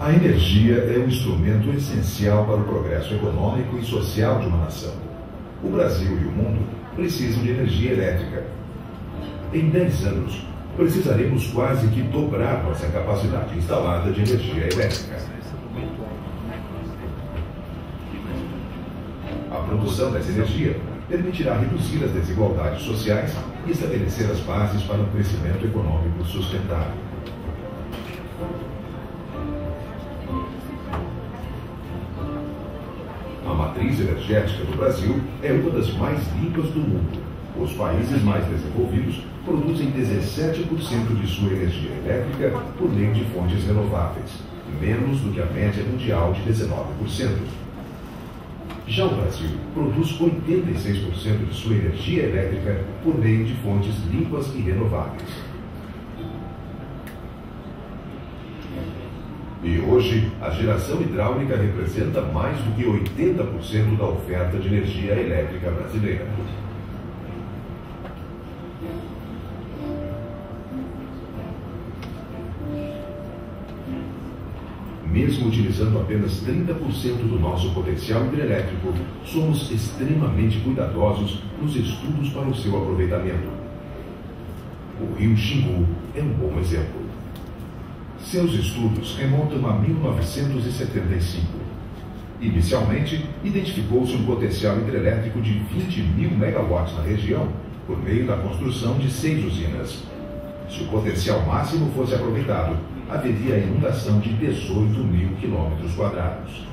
A energia é um instrumento essencial para o progresso econômico e social de uma nação. O Brasil e o mundo precisam de energia elétrica. Em 10 anos, precisaremos quase que dobrar nossa capacidade instalada de energia elétrica. A produção dessa energia permitirá reduzir as desigualdades sociais e estabelecer as bases para um crescimento econômico sustentável. A matriz energética do Brasil é uma das mais limpas do mundo. Os países mais desenvolvidos produzem 17% de sua energia elétrica por meio de fontes renováveis, menos do que a média mundial de 19%. Já o Brasil produz 86% de sua energia elétrica por meio de fontes limpas e renováveis. E hoje, a geração hidráulica representa mais do que 80% da oferta de energia elétrica brasileira. Mesmo utilizando apenas 30% do nosso potencial hidrelétrico, somos extremamente cuidadosos nos estudos para o seu aproveitamento. O rio Xingu é um bom exemplo. Seus estudos remontam a 1975. Inicialmente, identificou-se um potencial hidrelétrico de 20.000 megawatts na região, por meio da construção de 6 usinas. Se o potencial máximo fosse aproveitado, haveria a inundação de 18.000 quilômetros quadrados.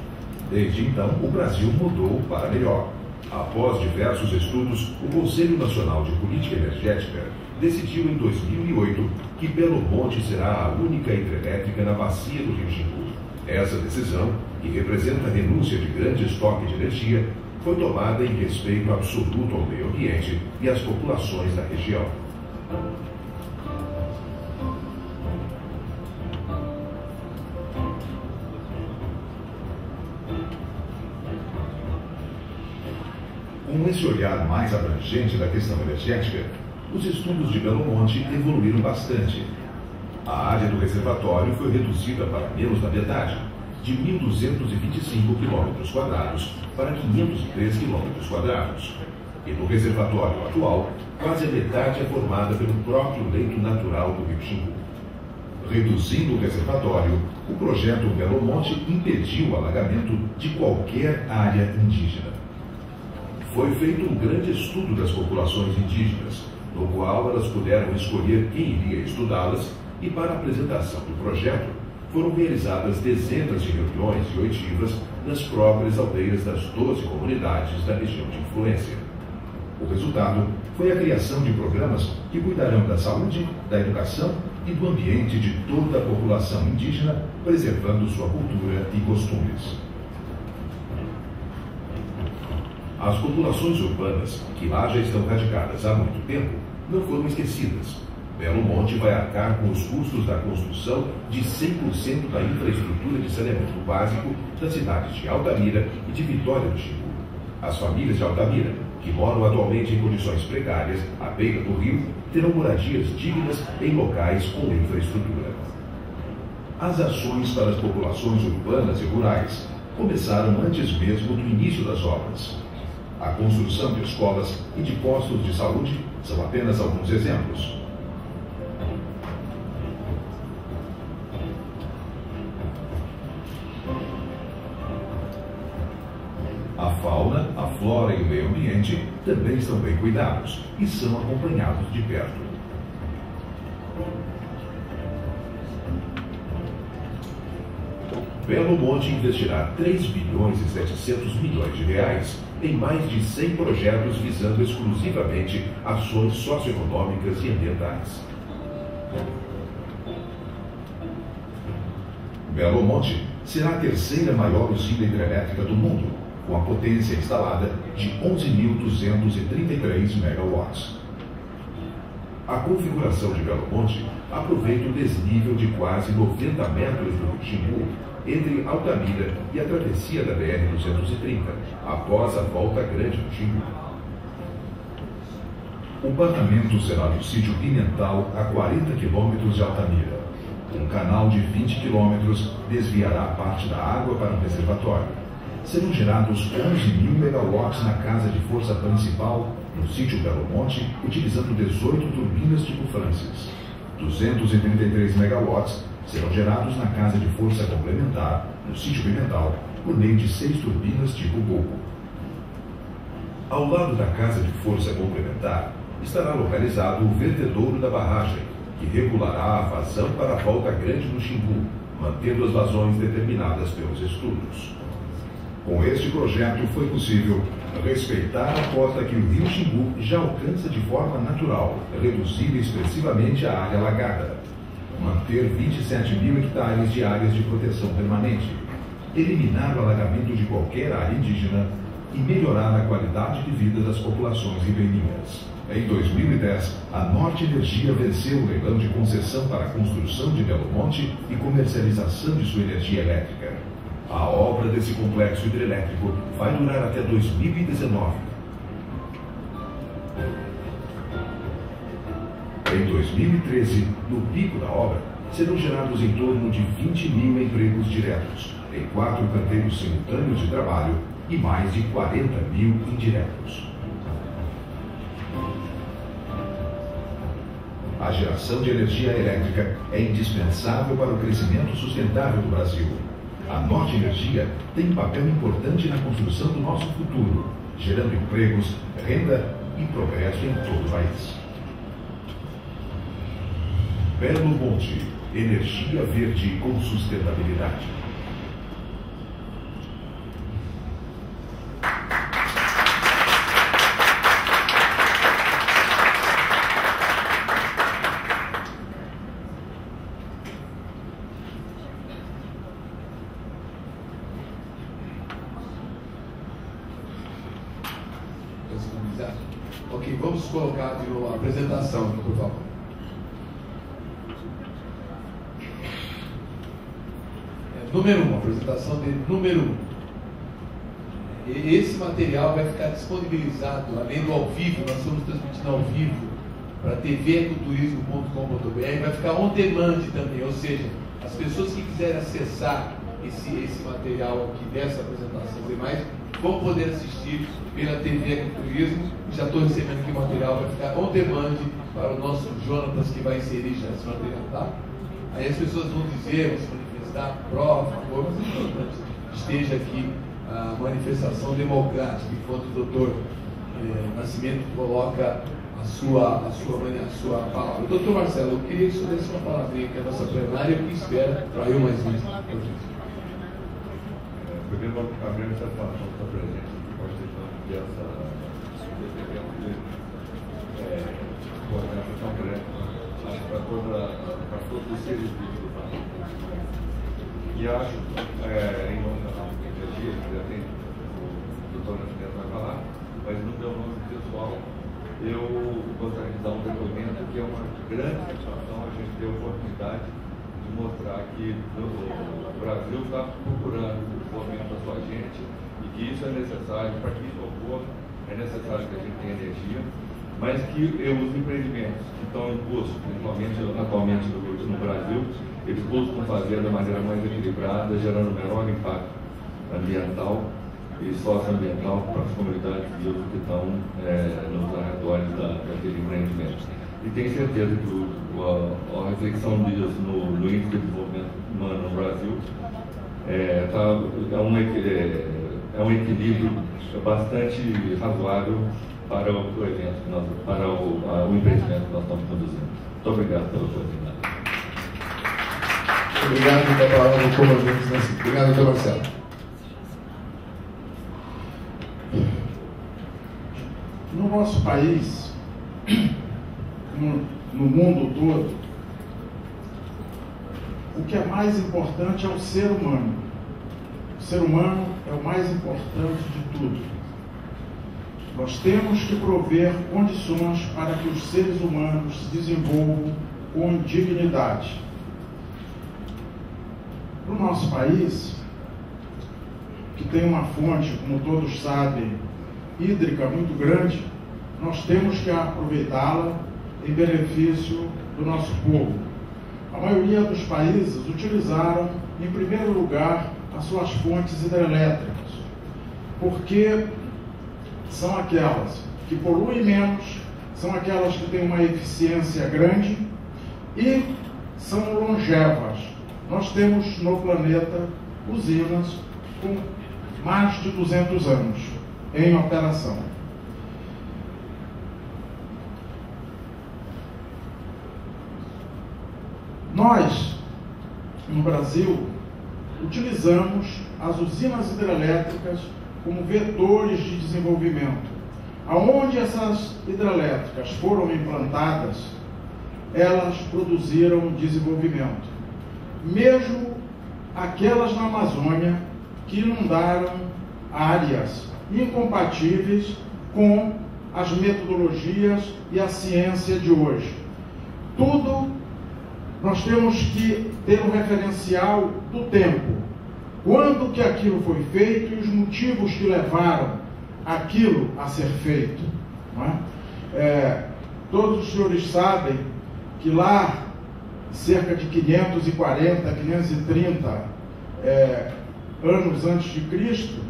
Desde então, o Brasil mudou para melhor. Após diversos estudos, o Conselho Nacional de Política Energética decidiu em 2008 que Belo Monte será a única hidrelétrica na bacia do rio Xingu. Essa decisão, que representa a renúncia de grande estoque de energia, foi tomada em respeito absoluto ao meio ambiente e às populações da região. Com esse olhar mais abrangente da questão energética, os estudos de Belo Monte evoluíram bastante. A área do reservatório foi reduzida para menos da metade, de 1.225 km² para 503 km². E no reservatório atual, quase a metade é formada pelo próprio leito natural do rio Xingu. Reduzindo o reservatório, o projeto Belo Monte impediu o alagamento de qualquer área indígena. Foi feito um grande estudo das populações indígenas, no qual elas puderam escolher quem iria estudá-las, e para a apresentação do projeto foram realizadas dezenas de reuniões e oitivas nas próprias aldeias das 12 comunidades da região de influência. O resultado foi a criação de programas que cuidarão da saúde, da educação e do ambiente de toda a população indígena, preservando sua cultura e costumes. As populações urbanas, que lá já estão radicadas há muito tempo, não foram esquecidas. Belo Monte vai arcar com os custos da construção de 100% da infraestrutura de saneamento básico das cidades de Altamira e de Vitória do Xingu. As famílias de Altamira, que moram atualmente em condições precárias à beira do rio, terão moradias dignas em locais com infraestrutura. As ações para as populações urbanas e rurais começaram antes mesmo do início das obras. A construção de escolas e de postos de saúde são apenas alguns exemplos. A fauna, a flora e o meio ambiente também estão bem cuidados e são acompanhados de perto. Belo Monte investirá 3 bilhões e 700 milhões de reais em mais de 100 projetos visando exclusivamente ações socioeconômicas e ambientais. Belo Monte será a terceira maior usina hidrelétrica do mundo, com a potência instalada de 11.233 megawatts. A configuração de Belo Monte aproveita o desnível de quase 90 metros do rio Xingu entre Altamira e a travessia da BR-230, após a volta grande do Xingu. O barramento será no sítio Pimental, a 40 quilômetros de Altamira. Um canal de 20 quilômetros desviará parte da água para um reservatório. Serão gerados 11.000 megawatts na casa de força principal, no sítio Belo Monte, utilizando 18 turbinas tipo Francis. 233 megawatts serão gerados na casa de força complementar, no sítio Pimental, por meio de 6 turbinas tipo Boco. Ao lado da casa de força complementar, estará localizado o vertedouro da barragem, que regulará a vazão para a volta grande do Xingu, mantendo as vazões determinadas pelos estudos. Com este projeto foi possível respeitar a cota que o rio Xingu já alcança de forma natural, reduzindo expressivamente a área alagada, manter 27.000 hectares de áreas de proteção permanente, eliminar o alagamento de qualquer área indígena e melhorar a qualidade de vida das populações ribeirinhas. Em 2010, a Norte Energia venceu o leilão de concessão para a construção de Belo Monte e comercialização de sua energia elétrica. A obra desse complexo hidrelétrico vai durar até 2019. Em 2013, no pico da obra, serão gerados em torno de 20.000 empregos diretos, em 4 canteiros simultâneos de trabalho e mais de 40.000 indiretos. A geração de energia elétrica é indispensável para o crescimento sustentável do Brasil. A Norte Energia tem um papel importante na construção do nosso futuro, gerando empregos, renda e progresso em todo o país. Belo Monte, energia verde com sustentabilidade. Ok, vamos colocar de novo a apresentação, por favor. Número 1, apresentação de número 1. E esse material vai ficar disponibilizado, além do ao vivo, nós estamos transmitindo ao vivo para tvecoturismo.com.br, vai ficar on demand também, ou seja, as pessoas que quiserem acessar esse material aqui dessa apresentação e demais, vão poder assistir pela TV Ecoturismo. Já estou recebendo aqui o material, vai ficar on demand para o nosso Jonatas, que vai inserir já esse material, tá? Aí as pessoas vão dizer, vão se manifestar, pró, favor, mas é importante que esteja aqui a manifestação democrática, enquanto o doutor Nascimento coloca a sua palavra. Doutor Marcelo, eu queria que o senhor desse uma palavrinha aqui à nossa plenária, e o que espera para eu mais isso. Primeiro, a minha satisfação está presente aqui, participando dessa organização grande, para todos os seres vivos do país. E acho, em nome da nossa energia, que já tem o doutor Nascimento vai falar, mas no meu nome pessoal, eu gostaria de dar um depoimento que é uma grande satisfação a gente ter a oportunidade de mostrar que o Brasil está procurando o desenvolvimento da sua gente e que isso é necessário, para que isso ocorra, é necessário que a gente tenha energia, mas que os empreendimentos que estão em curso, principalmente atualmente no Brasil, eles buscam fazer da maneira mais equilibrada, gerando o menor impacto ambiental e socioambiental para as comunidades vivas que estão nos arredores daquele empreendimento. E tenho certeza que a reflexão disso no Índice de Desenvolvimento Humano no Brasil é um equilíbrio bastante razoável para o evento, para o empreendimento que nós estamos conduzindo. Muito obrigado pela oportunidade. Obrigado pela palavra do comandante. Obrigado, doutor Marcelo. No nosso país, no mundo todo, o que é mais importante é o ser humano. O ser humano é o mais importante de tudo. Nós temos que prover condições para que os seres humanos se desenvolvam com dignidade. No nosso país, que tem uma fonte, como todos sabem, hídrica muito grande, nós temos que aproveitá-la em benefício do nosso povo. a maioria dos países utilizaram, em primeiro lugar, as suas fontes hidrelétricas, porque são aquelas que poluem menos, são aquelas que têm uma eficiência grande e são longevas. Nós temos no planeta usinas com mais de 200 anos em operação. Nós, no Brasil, utilizamos as usinas hidrelétricas como vetores de desenvolvimento. Aonde essas hidrelétricas foram implantadas, elas produziram desenvolvimento. Mesmo aquelas na Amazônia que inundaram áreas incompatíveis com as metodologias e a ciência de hoje. Tudo nós temos que ter um referencial do tempo. Quando que aquilo foi feito e os motivos que levaram aquilo a ser feito. Não é? Todos os senhores sabem que lá, cerca de 540, 530 anos antes de Cristo,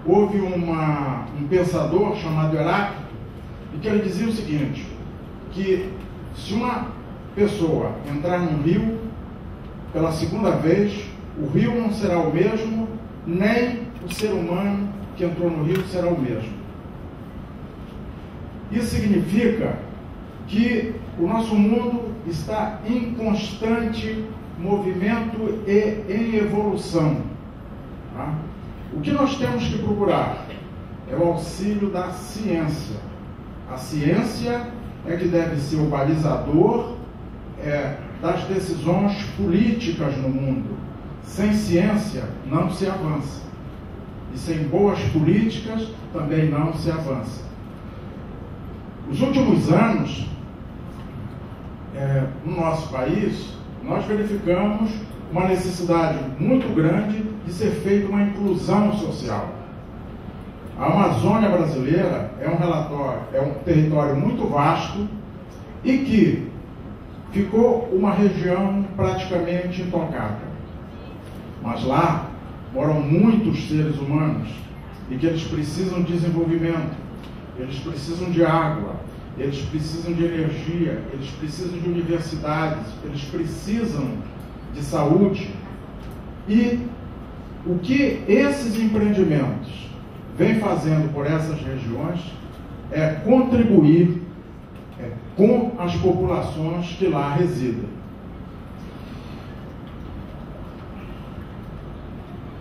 houve um pensador chamado Heráclito, e que ele dizia o seguinte, que se uma pessoa entrar num rio pela segunda vez, o rio não será o mesmo, nem o ser humano que entrou no rio será o mesmo. Isso significa que o nosso mundo está em constante movimento e em evolução. Tá? O que nós temos que procurar é o auxílio da ciência. A ciência é que deve ser o balizador das decisões políticas no mundo. Sem ciência não se avança. E sem boas políticas também não se avança. Nos últimos anos, no nosso país, nós verificamos uma necessidade muito grande de ser feita uma inclusão social. A Amazônia brasileira é um território muito vasto e que ficou uma região praticamente intocada. Mas lá moram muitos seres humanos e que eles precisam de desenvolvimento, eles precisam de água, eles precisam de energia, eles precisam de universidades, eles precisam de saúde. E o que esses empreendimentos vêm fazendo por essas regiões é contribuir com as populações que lá residem.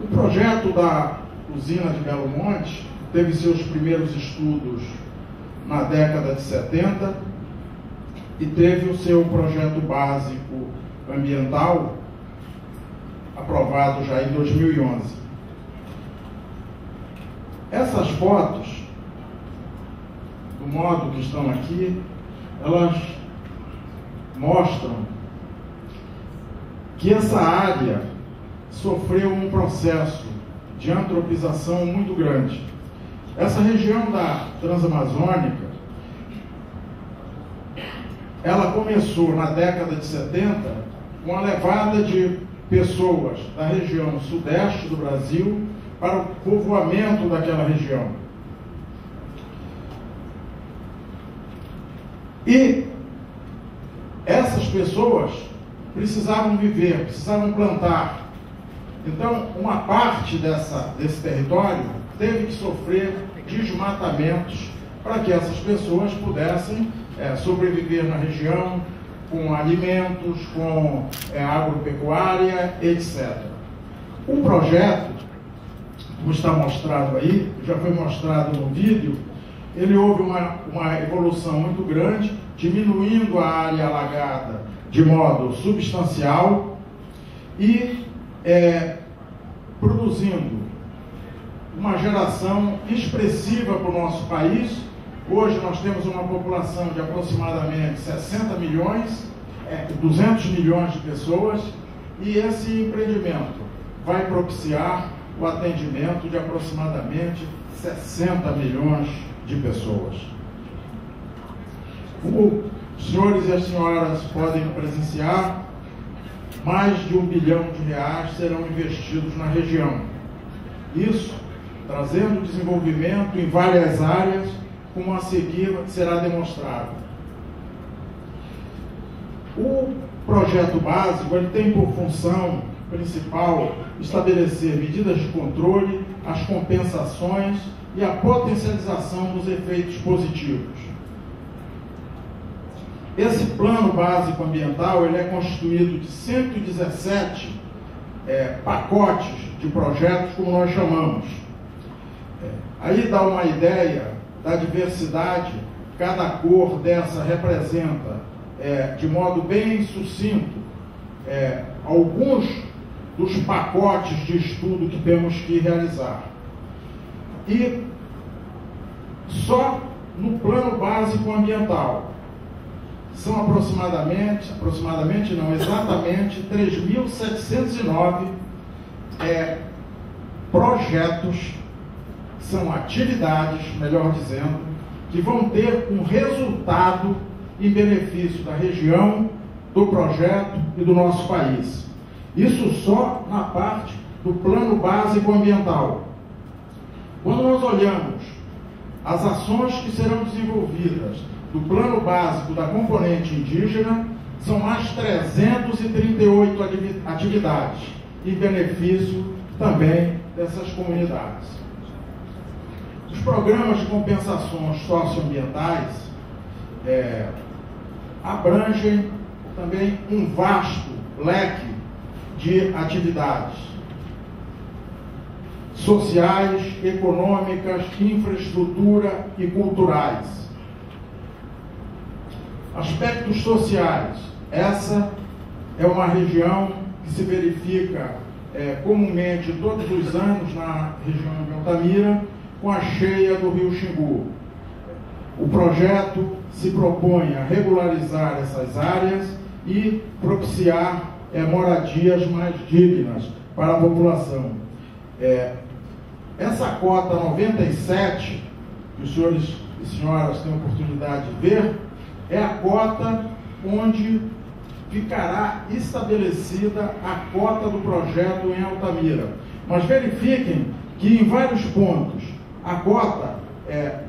O projeto da usina de Belo Monte teve seus primeiros estudos na década de 70 e teve o seu projeto básico ambiental aprovado já em 2011. Essas fotos, do modo que estão aqui, elas mostram que essa área sofreu um processo de antropização muito grande. Essa região da Transamazônica, ela começou na década de 70 com a levada de pessoas da região sudeste do Brasil para o povoamento daquela região. E essas pessoas precisavam viver, precisavam plantar. Então, uma parte desse território teve que sofrer desmatamentos para que essas pessoas pudessem sobreviver na região com alimentos, com agropecuária, etc. O projeto, como está mostrado aí, já foi mostrado no vídeo, ele houve uma evolução muito grande, diminuindo a área alagada de modo substancial e produzindo uma geração expressiva para o nosso país. Hoje nós temos uma população de aproximadamente 60 milhões, 200 milhões de pessoas, e esse empreendimento vai propiciar o atendimento de aproximadamente 60 milhões de pessoas. Como os senhores e as senhoras podem presenciar, mais de R$1 bilhão serão investidos na região. Isso trazendo desenvolvimento em várias áreas, como a seguir será demonstrado. O projeto básico ele tem por função principal estabelecer medidas de controle, as compensações e a potencialização dos efeitos positivos. Esse plano básico ambiental ele é constituído de 117 pacotes de projetos, como nós chamamos. Aí dá uma ideia da diversidade, cada cor dessa representa, de modo bem sucinto, alguns dos pacotes de estudo que temos que realizar. E só no plano básico ambiental são exatamente 3.709 projetos, são atividades, melhor dizendo, que vão ter um resultado em benefício da região, do projeto e do nosso país. Isso só na parte do plano básico ambiental. Quando nós olhamos as ações que serão desenvolvidas do plano básico da componente indígena, são mais 338 atividades em benefício também dessas comunidades. Os programas de compensações socioambientais abrangem também um vasto leque de atividades sociais, econômicas, infraestrutura e culturais. Aspectos sociais. Essa é uma região que se verifica comumente todos os anos na região de Altamira, com a cheia do rio Xingu. O projeto se propõe a regularizar essas áreas e propiciar moradias mais dignas para a população. Essa cota 97, que os senhores e senhoras têm a oportunidade de ver, é a cota onde ficará estabelecida a cota do projeto em Altamira. Mas verifiquem que em vários pontos a cota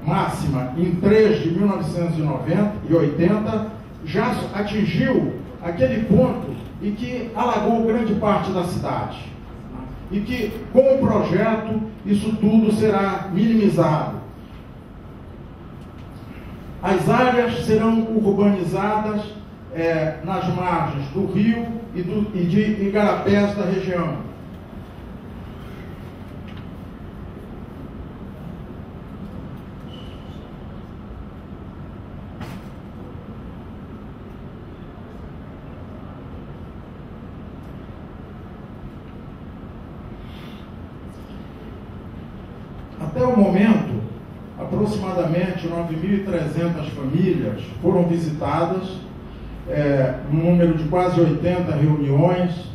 máxima em 3 de 1980 já atingiu aquele ponto e que alagou grande parte da cidade. E que com o projeto isso tudo será minimizado. As áreas serão urbanizadas nas margens do rio e de igarapés da região. Até o momento, aproximadamente 9.300 famílias foram visitadas, um número de quase 80 reuniões.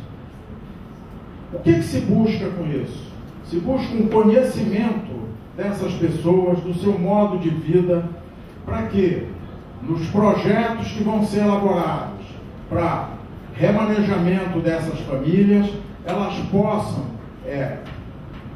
O que se busca com isso? Se busca um conhecimento dessas pessoas, do seu modo de vida, para que nos projetos que vão ser elaborados para remanejamento dessas famílias, elas possam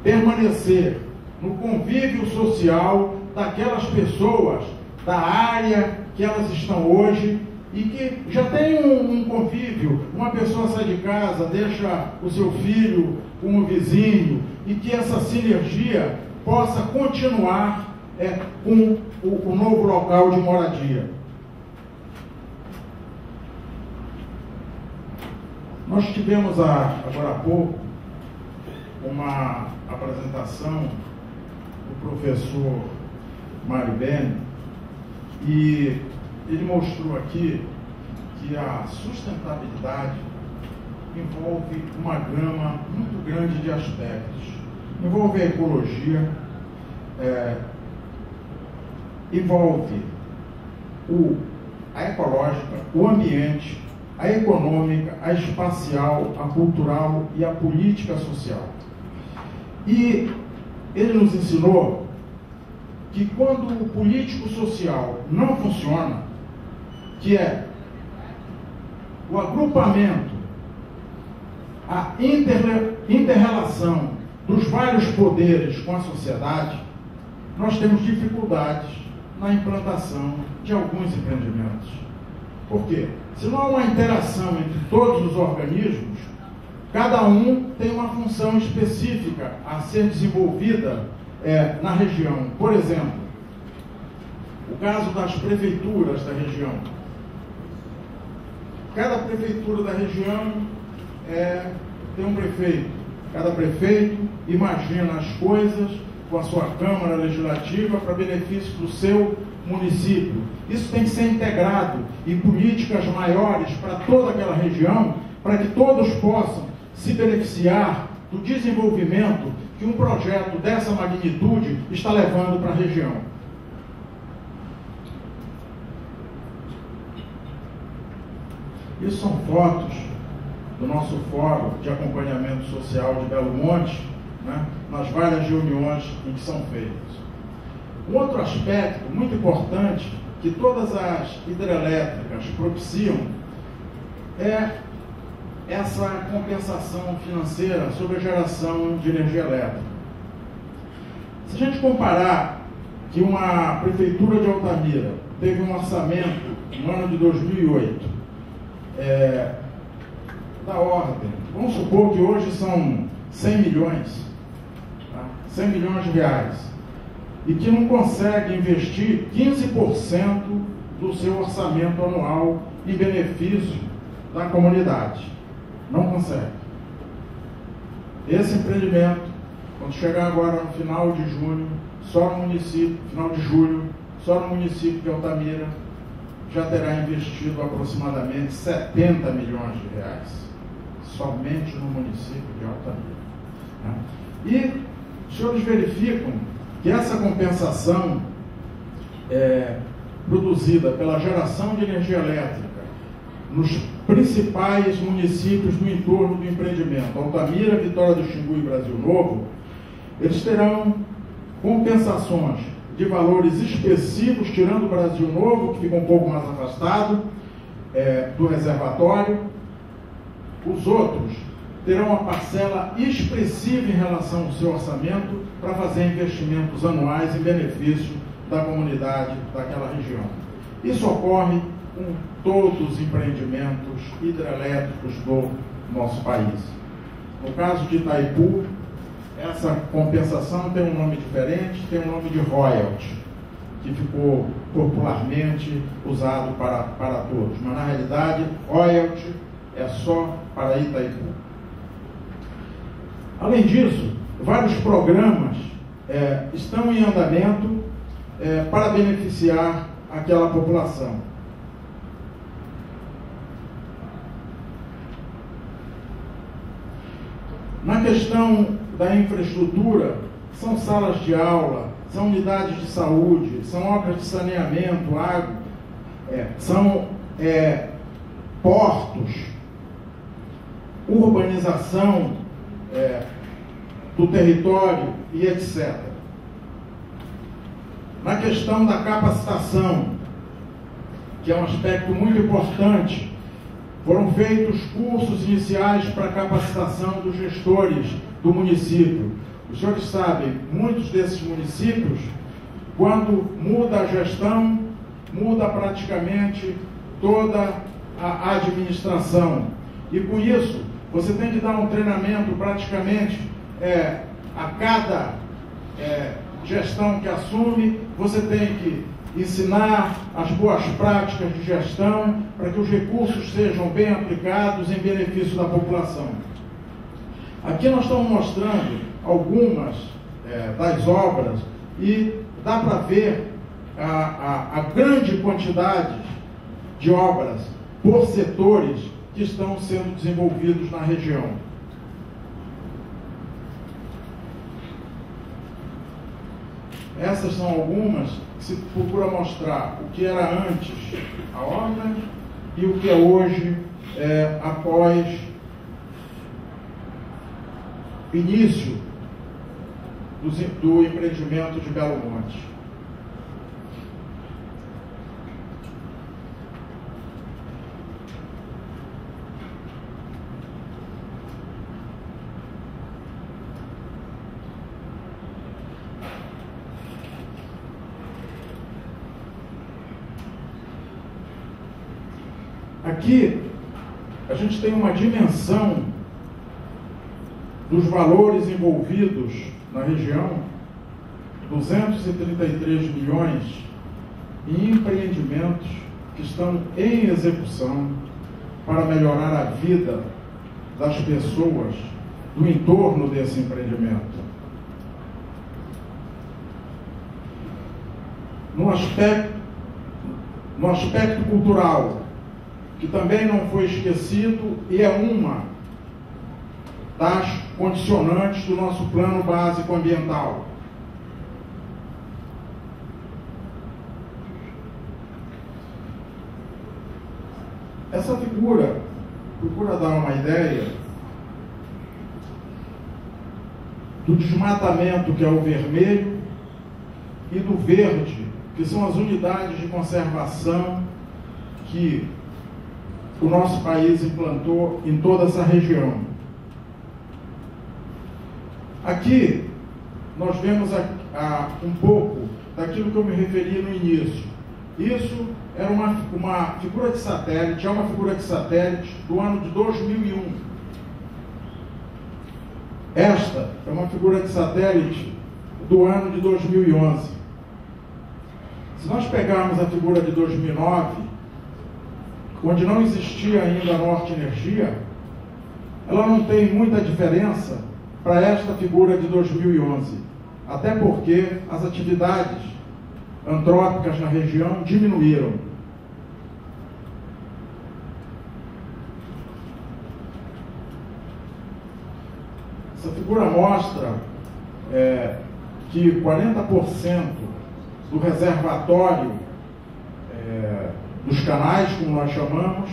permanecer no convívio social daquelas pessoas da área que elas estão hoje e que já tem um convívio. Uma pessoa sai de casa, deixa o seu filho com o vizinho, e que essa sinergia possa continuar com o novo local de moradia. Nós tivemos agora há pouco uma apresentação do professor Mário Bene, e ele mostrou aqui que a sustentabilidade envolve uma gama muito grande de aspectos. Envolve a ecologia, envolve a ecológica, o ambiente, a econômica, a espacial, a cultural e a política social. E ele nos ensinou que quando o político-social não funciona, que é o agrupamento a inter-relação dos vários poderes com a sociedade, nós temos dificuldades na implantação de alguns empreendimentos. Por quê? Se não há uma interação entre todos os organismos, cada um tem uma função específica a ser desenvolvida na região. Por exemplo, o caso das prefeituras da região. Cada prefeitura da região tem um prefeito. Cada prefeito imagina as coisas com a sua Câmara Legislativa para benefício do seu município. Isso tem que ser integrado em políticas maiores para toda aquela região, para que todos possam se beneficiar do desenvolvimento que um projeto dessa magnitude está levando para a região. Isso são fotos do nosso Fórum de Acompanhamento Social de Belo Monte, né, nas várias reuniões em que são feitas. Um outro aspecto muito importante que todas as hidrelétricas propiciam é essa compensação financeira sobre a geração de energia elétrica. Se a gente comparar que uma prefeitura de Altamira teve um orçamento no ano de 2008 da ordem, vamos supor que hoje são 100 milhões, tá? 100 milhões de reais, e que não consegue investir 15% do seu orçamento anual em benefício da comunidade. Não consegue. Esse empreendimento, quando chegar agora no final de junho, só no município, final de julho, só no município de Altamira, já terá investido aproximadamente 70 milhões de reais. Somente no município de Altamira. Né? E os senhores verificam que essa compensação produzida pela geração de energia elétrica nos principais municípios do entorno do empreendimento, Altamira, Vitória do Xingu e Brasil Novo, eles terão compensações de valores expressivos, tirando o Brasil Novo, que fica um pouco mais afastado do reservatório. Os outros terão uma parcela expressiva em relação ao seu orçamento para fazer investimentos anuais em benefício da comunidade daquela região. Isso ocorre com todos os empreendimentos hidrelétricos do nosso país. No caso de Itaipu, essa compensação tem um nome diferente, tem um nome de royalty, que ficou popularmente usado para todos, mas na realidade royalty é só para Itaipu. Além disso, vários programas estão em andamento para beneficiar aquela população. Na questão da infraestrutura, são salas de aula, são unidades de saúde, são obras de saneamento, água, são portos, urbanização do território e etc. Na questão da capacitação, que é um aspecto muito importante, foram feitos cursos iniciais para capacitação dos gestores do município. Os senhores sabem, muitos desses municípios, quando muda a gestão, muda praticamente toda a administração. E com isso, você tem que dar um treinamento praticamente a cada gestão que assume, você tem que ensinar as boas práticas de gestão para que os recursos sejam bem aplicados em benefício da população. Aqui nós estamos mostrando algumas das obras e dá para ver a grande quantidade de obras por setores que estão sendo desenvolvidos na região. Essas são algumas que se procura mostrar o que era antes a obra e o que é hoje após início do empreendimento de Belo Monte. Aqui, a gente tem uma dimensão dos valores envolvidos na região, 233 milhões em empreendimentos que estão em execução para melhorar a vida das pessoas do entorno desse empreendimento. No aspecto cultural, que também não foi esquecido e é uma das condicionantes do nosso plano básico ambiental. Essa figura procura dar uma ideia do desmatamento, que é o vermelho, e do verde, que são as unidades de conservação que o nosso país implantou em toda essa região. Aqui nós vemos um pouco daquilo que eu me referi no início. Isso era uma figura de satélite, é uma figura de satélite do ano de 2001. Esta é uma figura de satélite do ano de 2011. Se nós pegarmos a figura de 2009, onde não existia ainda a Norte Energia, ela não tem muita diferença para esta figura de 2011, até porque as atividades antrópicas na região diminuíram. Essa figura mostra que 40% do reservatório dos canais, como nós chamamos,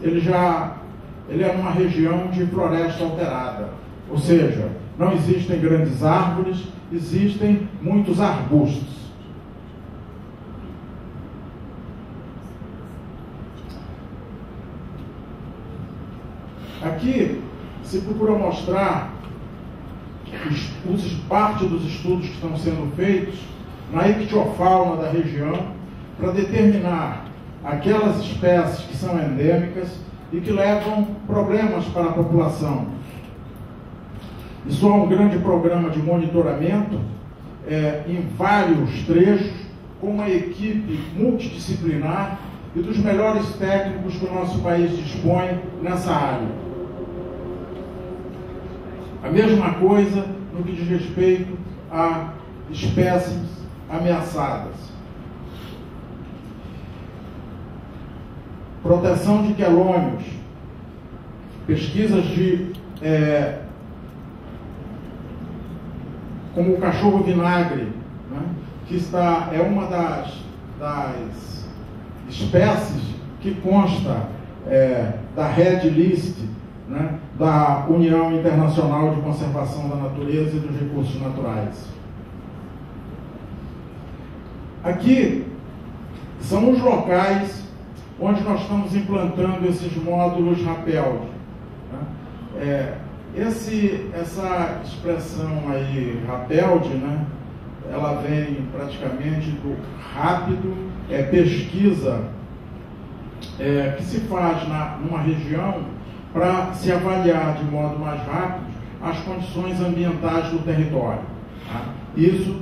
ele é uma região de floresta alterada. Ou seja, não existem grandes árvores, existem muitos arbustos. Aqui se procura mostrar parte dos estudos que estão sendo feitos na ictiofauna da região para determinar aquelas espécies que são endêmicas e que levam problemas para a população. Isso é um grande programa de monitoramento em vários trechos, com uma equipe multidisciplinar e dos melhores técnicos que o nosso país dispõe nessa área. A mesma coisa no que diz respeito a espécies ameaçadas. Proteção de quelônios, pesquisas como o cachorro-vinagre, né, que é uma das espécies que consta da Red List, né, da União Internacional de Conservação da Natureza e dos Recursos Naturais. Aqui são os locais onde nós estamos implantando esses módulos RAPELD. Né? Essa expressão aí, RAPELD, né, ela vem praticamente do rápido, pesquisa que se faz numa região para se avaliar de modo mais rápido as condições ambientais do território. Tá? Isso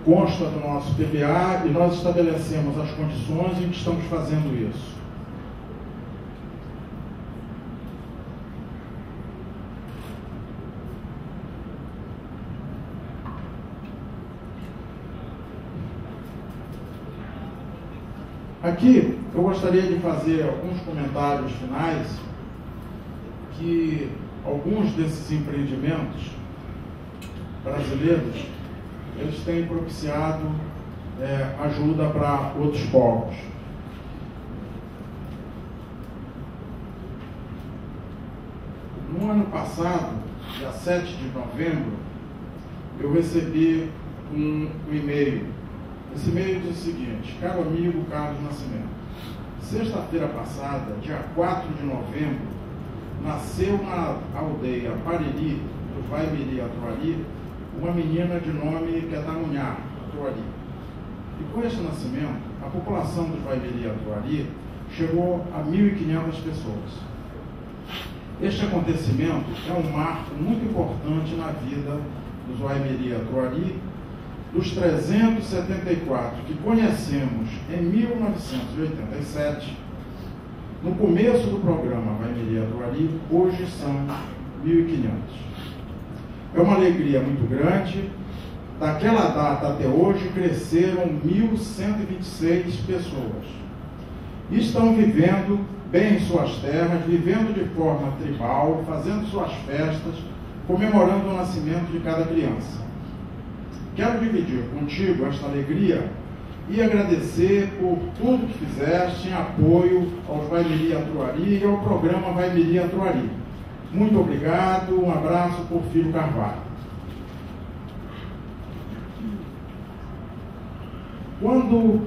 consta do nosso PBA e nós estabelecemos as condições em que estamos fazendo isso. Aqui eu gostaria de fazer alguns comentários finais, que alguns desses empreendimentos brasileiros, eles têm propiciado ajuda para outros povos. No ano passado, dia 7 de novembro, eu recebi um e-mail. Esse e-mail diz o seguinte: caro amigo Carlos Nascimento, sexta-feira passada, dia 4 de novembro, nasceu na aldeia Pariri, do Vaimiri Atuari, uma menina de nome Quedamunhá Atuari. E com este nascimento, a população do Vaimiri Atuari chegou a 1.500 pessoas. Este acontecimento é um marco muito importante na vida dos Waimeria Atuari, dos 374 que conhecemos em 1987. No começo do programa Waimeria Atuari, hoje são 1.500. É uma alegria muito grande. Daquela data até hoje cresceram 1.126 pessoas. E estão vivendo bem em suas terras, vivendo de forma tribal, fazendo suas festas, comemorando o nascimento de cada criança. Quero dividir contigo esta alegria e agradecer por tudo que fizeste em apoio aos Waimeria Atuari e ao programa Waimeria Atuari. Muito obrigado, um abraço, Porfírio Carvalho. Quando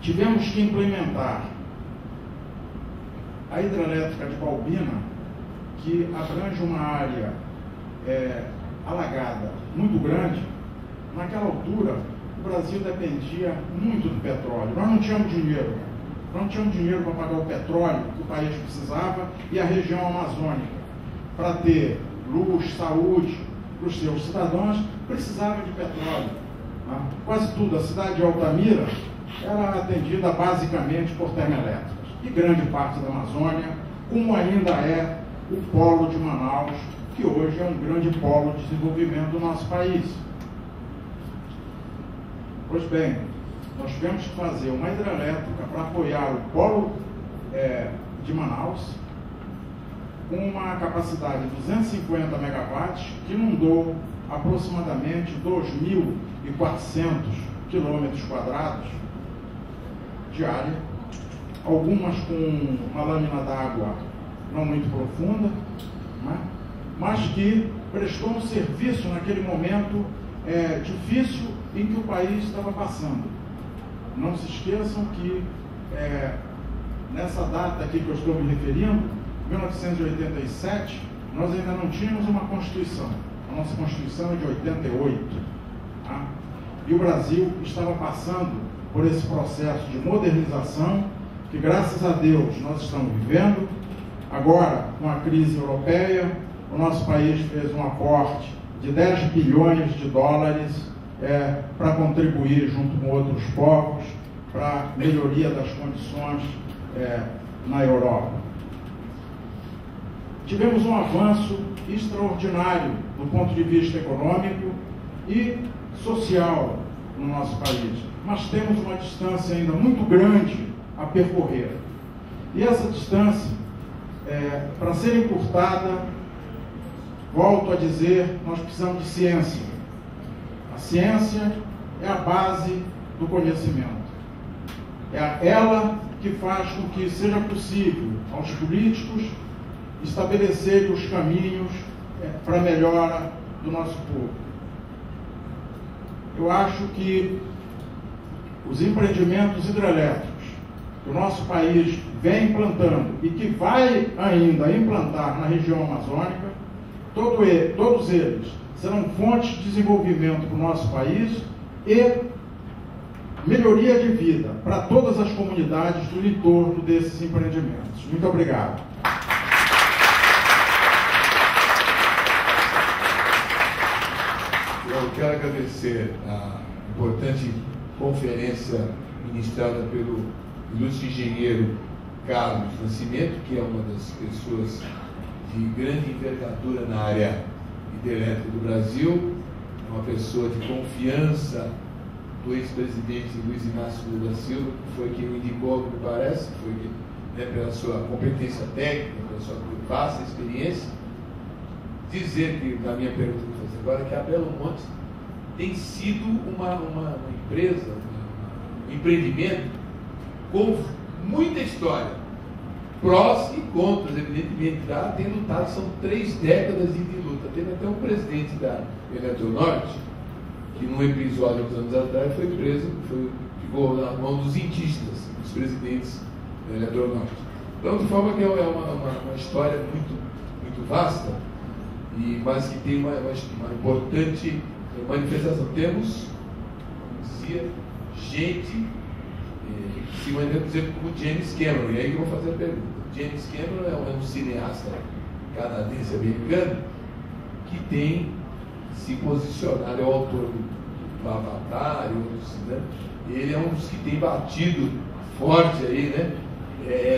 tivemos que implementar a hidrelétrica de Balbina, que abrange uma área alagada muito grande, naquela altura o Brasil dependia muito do petróleo. Nós não tínhamos dinheiro. Não tínhamos dinheiro para pagar o petróleo que o país precisava e a região amazônica. Para ter luz, saúde para os seus cidadãos, precisava de petróleo. Tá? Quase tudo, a cidade de Altamira era atendida basicamente por termoelétricas. E grande parte da Amazônia, como ainda é o polo de Manaus, que hoje é um grande polo de desenvolvimento do nosso país. Pois bem, nós tivemos que fazer uma hidrelétrica para apoiar o polo de Manaus, com uma capacidade de 250 megawatts, que inundou aproximadamente 2.400 quilômetros quadrados de área, algumas com uma lâmina d'água não muito profunda, né? Mas que prestou um serviço naquele momento difícil em que o país estava passando. Não se esqueçam que nessa data aqui que eu estou me referindo, 1987, nós ainda não tínhamos uma Constituição. A nossa Constituição é de 88. Tá? E o Brasil estava passando por esse processo de modernização que, graças a Deus, nós estamos vivendo. Agora, com a crise europeia, o nosso país fez um aporte de 10 bilhões de dólares para contribuir junto com outros povos para a melhoria das condições na Europa. Tivemos um avanço extraordinário do ponto de vista econômico e social no nosso país, mas temos uma distância ainda muito grande a percorrer. E essa distância, para ser encurtada, volto a dizer, nós precisamos de ciência. A ciência é a base do conhecimento. É ela que faz com que seja possível aos políticos estabelecerem os caminhos para a melhora do nosso povo. Eu acho que os empreendimentos hidrelétricos que o nosso país vem implantando e que vai ainda implantar na região amazônica, todos eles serão fontes de desenvolvimento para o nosso país e melhoria de vida para todas as comunidades do entorno desses empreendimentos. Muito obrigado. Eu quero agradecer a importante conferência ministrada pelo ilustre engenheiro Carlos Nascimento, que é uma das pessoas de grande envergadura na área hidrelétrica do Brasil, uma pessoa de confiança do ex-presidente Luiz Inácio Lula da Silva, que foi quem o indicou, me parece, foi pela sua competência técnica, pela sua vasta experiência. Dizer que, na minha pergunta que eu vou fazer agora, que a Belo Monte tem sido uma empresa, um empreendimento com muita história, prós e contras, evidentemente. Já tem lutado, são 3 décadas de luta. Teve até um presidente da Eletronorte, que num episódio, uns anos atrás, foi preso, ficou na mão dos indígenas, dos presidentes da Eletronorte. Então, de forma que é uma história muito vasta, mas que tem uma importante manifestação. Temos, como dizia, gente se manifesta, por exemplo, como James Cameron. E aí eu vou fazer a pergunta. James Cameron é um cineasta canadense-americano que tem se posicionado, é o autor do Avatar e outros, né? Ele é um dos que tem batido forte aí, né?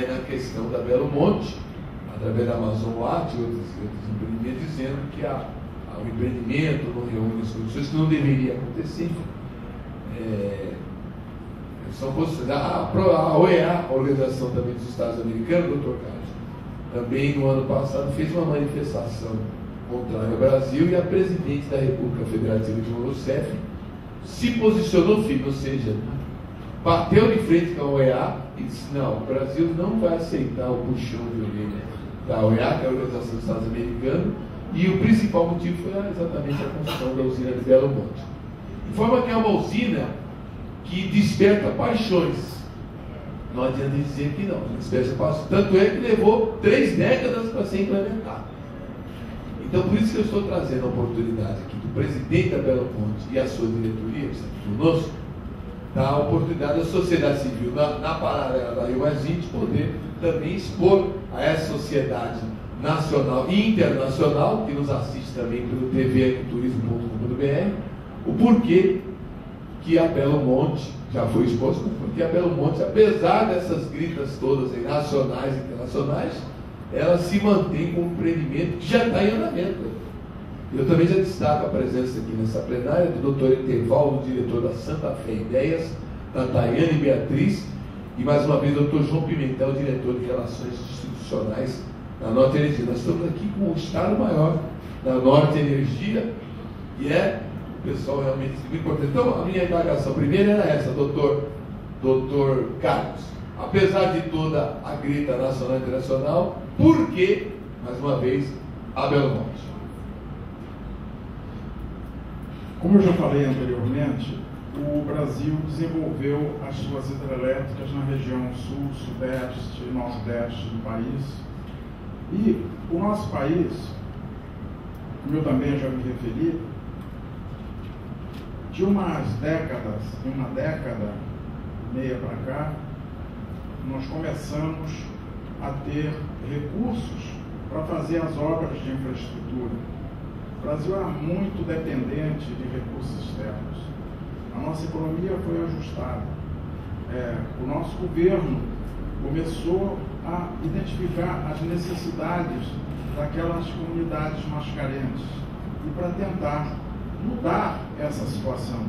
Na questão da Belo Monte, através da Amazon Watt e outros empreendimentos, dizendo que o empreendimento não reúne as condições, que não deveria acontecer. São posições. A OEA, a Organização também dos Estados Americanos, doutor Carlos, também no ano passado fez uma manifestação contrária ao Brasil, e a presidente da República Federativa de Rousseff se posicionou firme, ou seja, bateu de frente com a OEA e disse: não, o Brasil não vai aceitar o puxão de orelha da OEA, que é a Organização dos Estados Americanos, e o principal motivo foi exatamente a construção da usina de Belo Monte. De forma que é uma usina que desperta paixões. Não adianta dizer que não, desperta paixões. Tanto é que levou 3 décadas para ser implementado. Então, por isso que eu estou trazendo a oportunidade aqui do presidente da Belo Monte e a sua diretoria, que está aqui conosco, dar a oportunidade da sociedade civil, na paralela da Rio+20, poder também expor a essa sociedade nacional e internacional, que nos assiste também pelo tvecoturismo.com.br, o porquê que a Belo Monte já foi exposto, porque a Belo Monte, apesar dessas gritas todas aí, nacionais e internacionais, ela se mantém com um empreendimento que já está em andamento. Eu também já destaco a presença aqui nessa plenária do Dr. Etevaldo, diretor da Santa Fé Ideias, da Tayane Beatriz, e mais uma vez o Dr. João Pimentel, diretor de Relações Institucionais da Norte Energia. Nós estamos aqui com o Estado Maior da Norte Energia, e o pessoal realmente muito importante. Então, a minha indagação primeira era essa, doutor Carlos. Apesar de toda a grita nacional e internacional, por que, mais uma vez, a Belo Monte? Como eu já falei anteriormente, o Brasil desenvolveu as suas hidrelétricas na região sul, sudeste e nordeste do país. E o nosso país, como eu também já me referi, de uma década e meia para cá, nós começamos a ter recursos para fazer as obras de infraestrutura. O Brasil era muito dependente de recursos externos. A nossa economia foi ajustada. O nosso governo começou a identificar as necessidades daquelas comunidades mais carentes e para tentar mudar essa situação.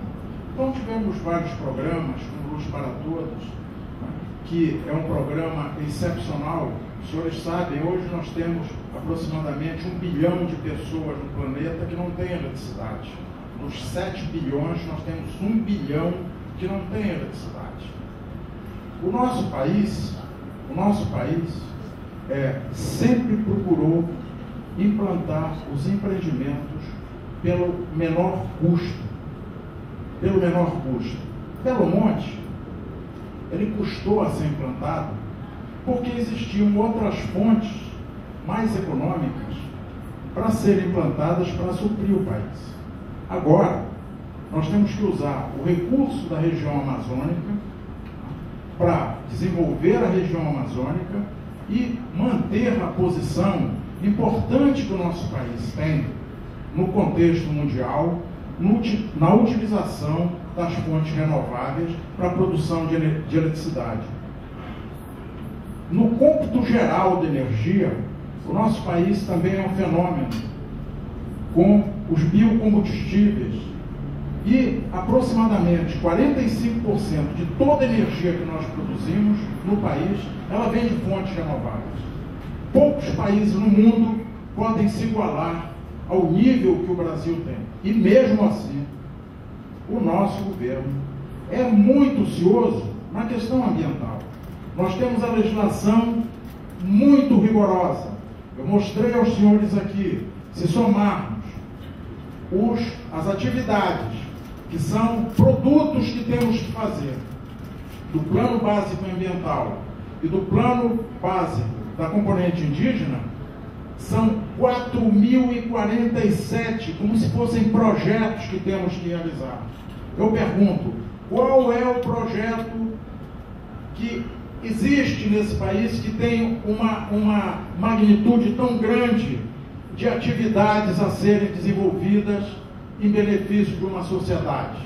Então tivemos vários programas, como Luz para Todos, que é um programa excepcional. Os senhores sabem, hoje nós temos aproximadamente 1 bilhão de pessoas no planeta que não têm eletricidade. Nos 7 bilhões, nós temos 1 bilhão que não tem eletricidade. O nosso país sempre procurou implantar os empreendimentos pelo menor custo. Belo Monte, ele custou a ser implantado porque existiam outras fontes mais econômicas para serem implantadas para suprir o país. Agora, nós temos que usar o recurso da região amazônica para desenvolver a região amazônica e manter a posição importante que o nosso país tem no contexto mundial, na utilização das fontes renováveis para a produção de eletricidade. No cômputo geral de energia, o nosso país também é um fenômeno com os biocombustíveis e aproximadamente 45% de toda a energia que nós produzimos no país, ela vem de fontes renováveis. Poucos países no mundo podem se igualar ao nível que o Brasil tem. E mesmo assim, o nosso governo é muito ocioso na questão ambiental. Nós temos a legislação muito rigorosa. Eu mostrei aos senhores aqui, se somarmos as atividades, que são produtos que temos que fazer, do plano básico ambiental e do plano básico da componente indígena, são 4.047, como se fossem projetos que temos que realizar. Eu pergunto, qual é o projeto que existe nesse país que tem uma magnitude tão grande de atividades a serem desenvolvidas em benefício de uma sociedade.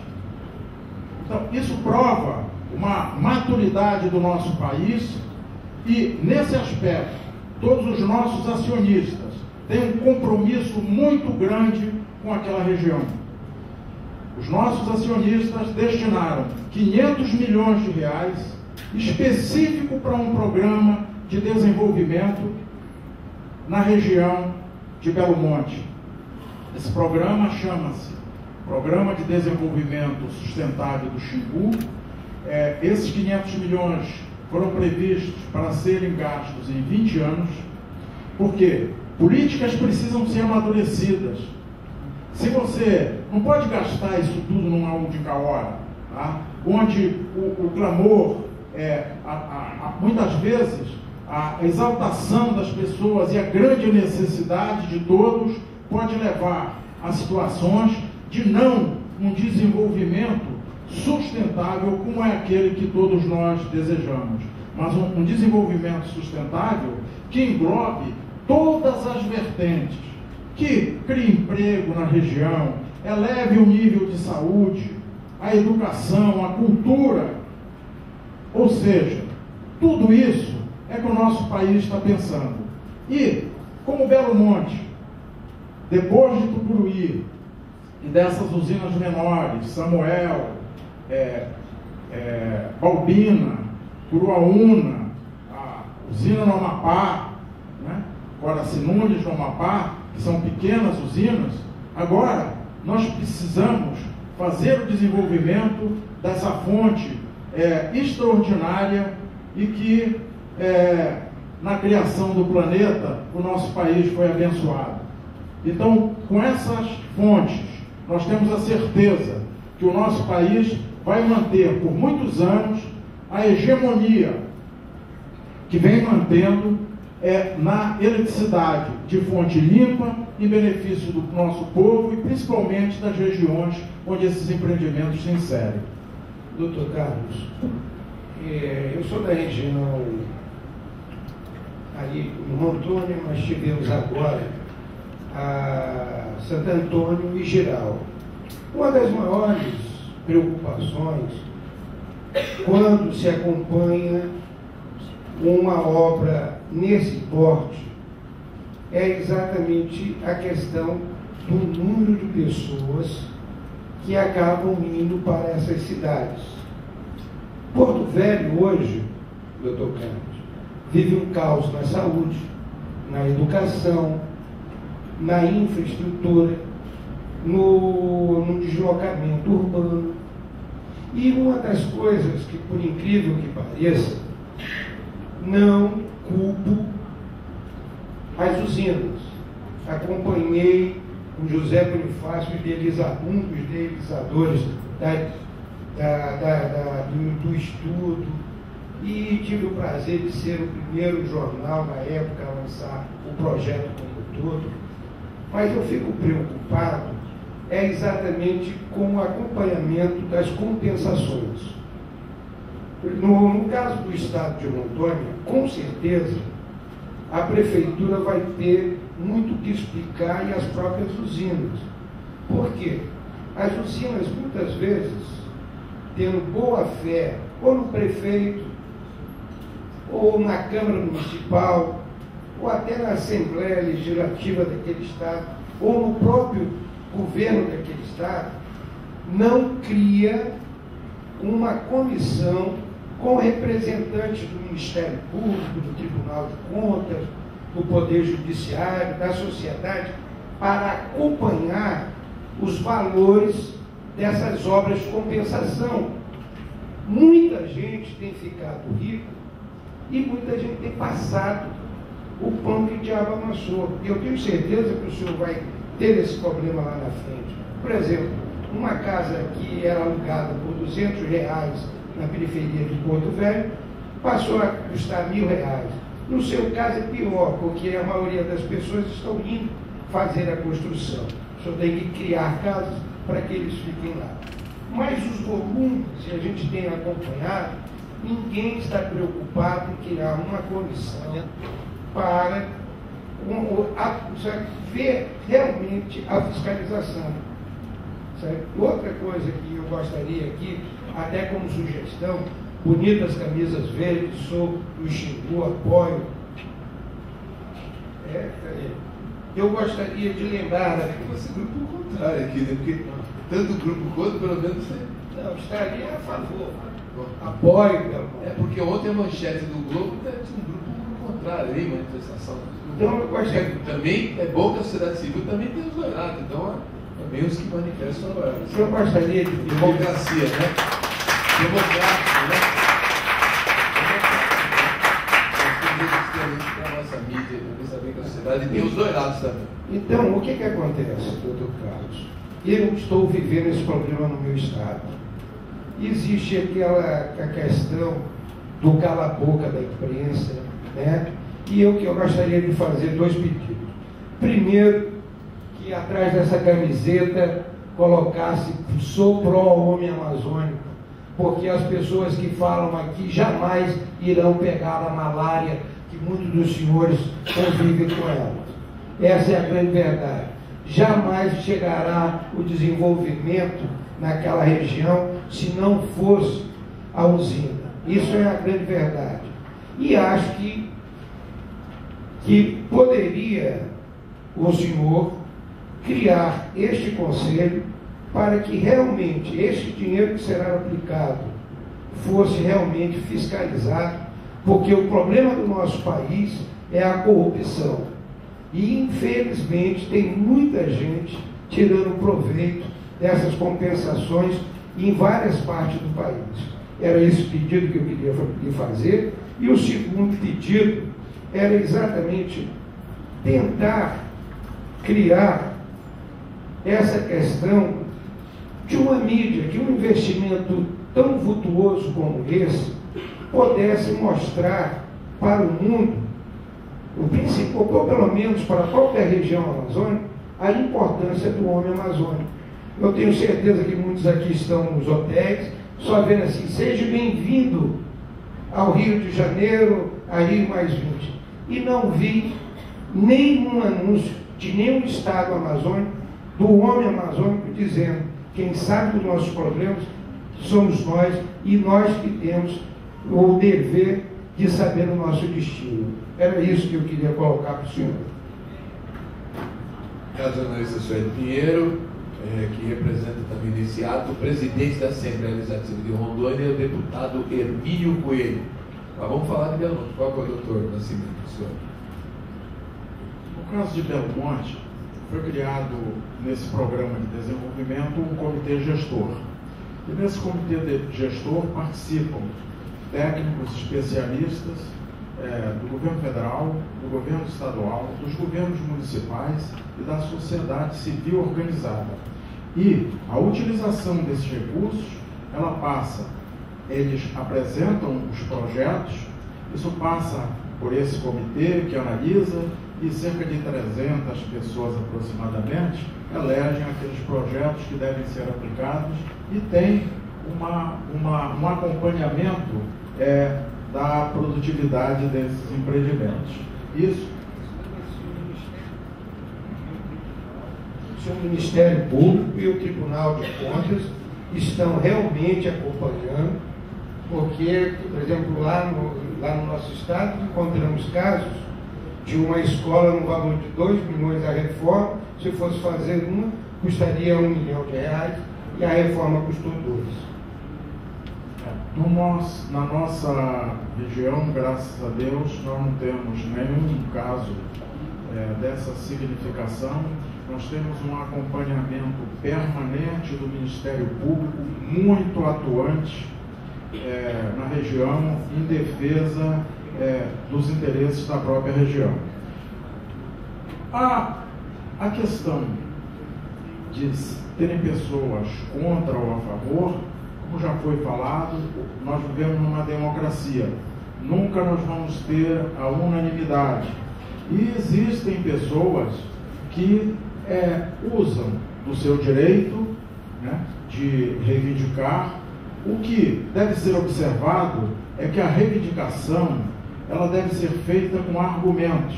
Então, isso prova uma maturidade do nosso país e, nesse aspecto, todos os nossos acionistas têm um compromisso muito grande com aquela região. Os nossos acionistas destinaram 500 milhões de reais específico para um programa de desenvolvimento na região de Belo Monte. Esse programa chama-se Programa de Desenvolvimento Sustentável do Xingu. Esses 500 milhões foram previstos para serem gastos em 20 anos, porque políticas precisam ser amadurecidas. Se você não pode gastar isso tudo numa única hora, tá? Onde o clamor, muitas vezes, a exaltação das pessoas e a grande necessidade de todos pode levar a situações de um desenvolvimento sustentável como é aquele que todos nós desejamos, mas um desenvolvimento sustentável que englobe todas as vertentes, que crie emprego na região, eleve o nível de saúde, a educação, a cultura. Ou seja, tudo isso é que o nosso país está pensando. E, como Belo Monte, depois de Tucuruí e dessas usinas menores, Samuel, Balbina, Curuaúna, a usina no Amapá, né? Coraci Nunes no Amapá, que são pequenas usinas, agora nós precisamos fazer o desenvolvimento dessa fonte extraordinária e que na criação do planeta o nosso país foi abençoado. Então, com essas fontes, nós temos a certeza que o nosso país vai manter por muitos anos a hegemonia que vem mantendo na eletricidade de fonte limpa em benefício do nosso povo e principalmente das regiões onde esses empreendimentos se inserem. Doutor Carlos, eu sou da região ali no Montônio, nós tivemos agora a Santo Antônio e Giral. Uma das maiores preocupações quando se acompanha uma obra nesse porte é exatamente a questão do número de pessoas que acabam indo para essas cidades. Porto Velho hoje, doutor Carlos, vive um caos na saúde, na educação, na infraestrutura, no deslocamento urbano. E uma das coisas que, por incrível que pareça, não culpo as usinas. Acompanhei o José Bonifácio, um dos idealizadores do estudo, e tive o prazer de ser o primeiro jornal na época a lançar o projeto como um todo. Mas eu fico preocupado exatamente com o acompanhamento das compensações. No caso do estado de Rondônia, com certeza, a prefeitura vai ter muito o que explicar e as próprias usinas. Por quê? As usinas, muitas vezes, tendo boa fé, ou no prefeito, ou na Câmara Municipal, ou até na Assembleia Legislativa daquele estado, ou no próprio governo daquele estado, não cria uma comissão com representantes do Ministério Público, do Tribunal de Contas, do Poder Judiciário, da sociedade, para acompanhar os valores dessas obras de compensação. Muita gente tem ficado rico e muita gente tem passado o pão que o diabo amassou. E eu tenho certeza que o senhor vai ter esse problema lá na frente. Por exemplo, uma casa que era alugada por R$200 na periferia de Porto Velho, passou a custar R$1.000. No seu caso é pior, porque a maioria das pessoas estão indo fazer a construção. O senhor tem que criar casas para que eles fiquem lá. Mas os volumes, e a gente tem acompanhado, ninguém está preocupado em criar uma comissão para ver realmente a fiscalização. Certo? Outra coisa que eu gostaria aqui, até como sugestão, bonitas camisas verdes, sou do Xingu, apoio. Eu gostaria de lembrar... Você grupo contrário aqui, né? Porque tanto o grupo quanto, pelo menos, você... Não, estaria a favor. Apoio. Porque ontem a manchete do Globo tinha um grupo contrário aí, manifestação. Então, eu gostaria... Também é bom que a sociedade civil também tem os dois lados. Então, também os que manifestam agora. Eu gostaria de... Democracia, né? Democrático, né? A nossa mídia, também saber que a sociedade tem os dois lados também. Então, o que acontece, doutor Carlos? Eu estou vivendo esse problema no meu estado. Existe a questão do cala-boca da imprensa, né? E eu gostaria de fazer 2 pedidos. Primeiro, que atrás dessa camiseta colocasse "Sou pró-homem amazônico", porque as pessoas que falam aqui jamais irão pegar a malária que muitos dos senhores convivem com ela. Essa é a grande verdade. Jamais chegará o desenvolvimento naquela região se não fosse a usina. Isso é a grande verdade. E acho que poderia o senhor criar este conselho para que realmente este dinheiro que será aplicado fosse realmente fiscalizado, porque o problema do nosso país é a corrupção. E, infelizmente, tem muita gente tirando proveito dessas compensações em várias partes do país. Era esse pedido que eu queria lhe fazer. E o segundo pedido era exatamente tentar criar essa questão de uma mídia, que um investimento tão vultuoso como esse pudesse mostrar para o mundo, o principal, ou pelo menos para qualquer região amazônica, a importância do homem amazônico. Eu tenho certeza que muitos aqui estão nos hotéis, só vendo assim: seja bem-vindo ao Rio de Janeiro, a Rio Mais 20. E não vi nenhum anúncio de nenhum estado amazônico, do homem amazônico, dizendo: quem sabe dos nossos problemas somos nós, e nós que temos o dever de saber o nosso destino. Era isso que eu queria colocar para o senhor. Caso analista Sueli Pinheiro, que representa também nesse ato o presidente da Assembleia Legislativa de Rondônia, o deputado Hermínio Coelho. Mas vamos falar de Belo Monte. Qual é o doutor Nascimento, senhor? No caso de Belo Monte, foi criado nesse programa de desenvolvimento um comitê gestor. E nesse comitê gestor participam técnicos especialistas do governo federal, do governo estadual, dos governos municipais e da sociedade civil organizada. E a utilização desses recursos, ela passa, eles apresentam os projetos, isso passa por esse comitê que analisa, e cerca de 300 pessoas aproximadamente elegem aqueles projetos que devem ser aplicados, e tem um acompanhamento da produtividade desses empreendimentos. Isso. O Ministério Público e o Tribunal de Contas estão realmente acompanhando, porque, por exemplo, lá no nosso estado encontramos casos de uma escola no valor de 2 milhões a reforma. Se fosse fazer uma, custaria R$1 milhão, e a reforma custou 2. Na nossa região, graças a Deus, nós não temos nenhum caso dessa significação. Nós temos um acompanhamento permanente do Ministério Público, muito atuante na região, em defesa dos interesses da própria região. A questão de terem pessoas contra ou a favor, como já foi falado, nós vivemos numa democracia. Nunca nós vamos ter a unanimidade. E existem pessoas que usam do seu direito, né, de reivindicar O que deve ser observado é que a reivindicação ela deve ser feita com argumentos.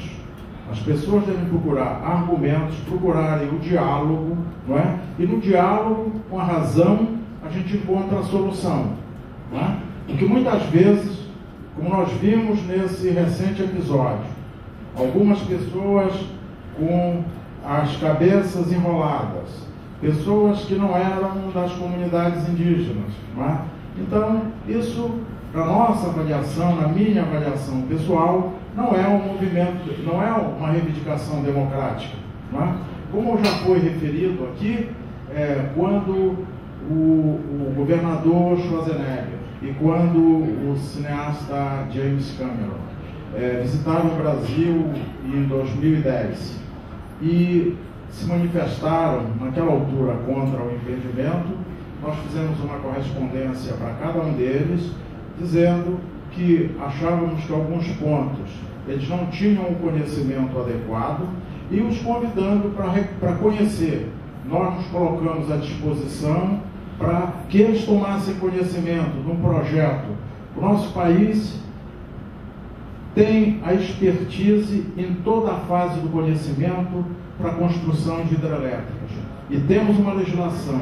As pessoas devem procurar argumentos, procurarem o diálogo, não é? E no diálogo, com a razão, a gente encontra a solução. Não é? Porque muitas vezes, como nós vimos nesse recente episódio, algumas pessoas com as cabeças enroladas, pessoas que não eram das comunidades indígenas. Não é? Então, isso, na nossa avaliação, na minha avaliação pessoal, não é um movimento, não é uma reivindicação democrática. Não é? Como já foi referido aqui, quando o governador Schwarzenegger e quando o cineasta James Cameron visitaram o Brasil em 2010 e se manifestaram naquela altura contra o empreendimento, nós fizemos uma correspondência para cada um deles, dizendo que achávamos que alguns pontos eles não tinham o conhecimento adequado e os convidando para conhecer. Nós nos colocamos à disposição para que eles tomassem conhecimento de um projeto. O nosso país tem a expertise em toda a fase do conhecimento para a construção de hidrelétricas. E temos uma legislação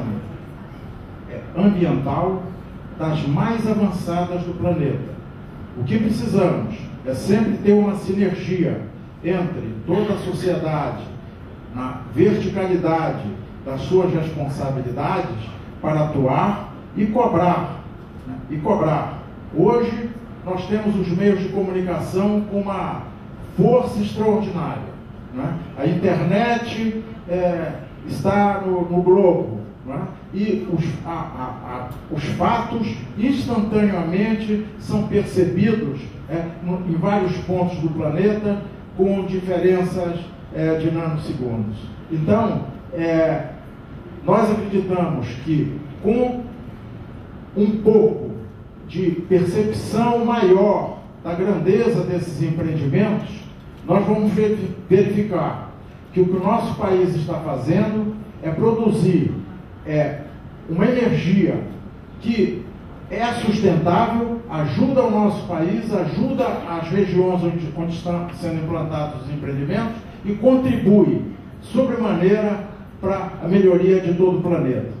ambiental das mais avançadas do planeta. O que precisamos é sempre ter uma sinergia entre toda a sociedade, na verticalidade das suas responsabilidades, para atuar e cobrar. E cobrar. Hoje, nós temos os meios de comunicação com uma força extraordinária. Né? A internet está no globo. Né? E os fatos instantaneamente são percebidos em vários pontos do planeta com diferenças de nanosegundos. Então, nós acreditamos que com um pouco de percepção maior da grandeza desses empreendimentos, nós vamos verificar que o que o nosso país está fazendo é produzir uma energia que é sustentável, ajuda o nosso país, ajuda as regiões onde estão sendo implantados os empreendimentos e contribui sobremaneira para a melhoria de todo o planeta.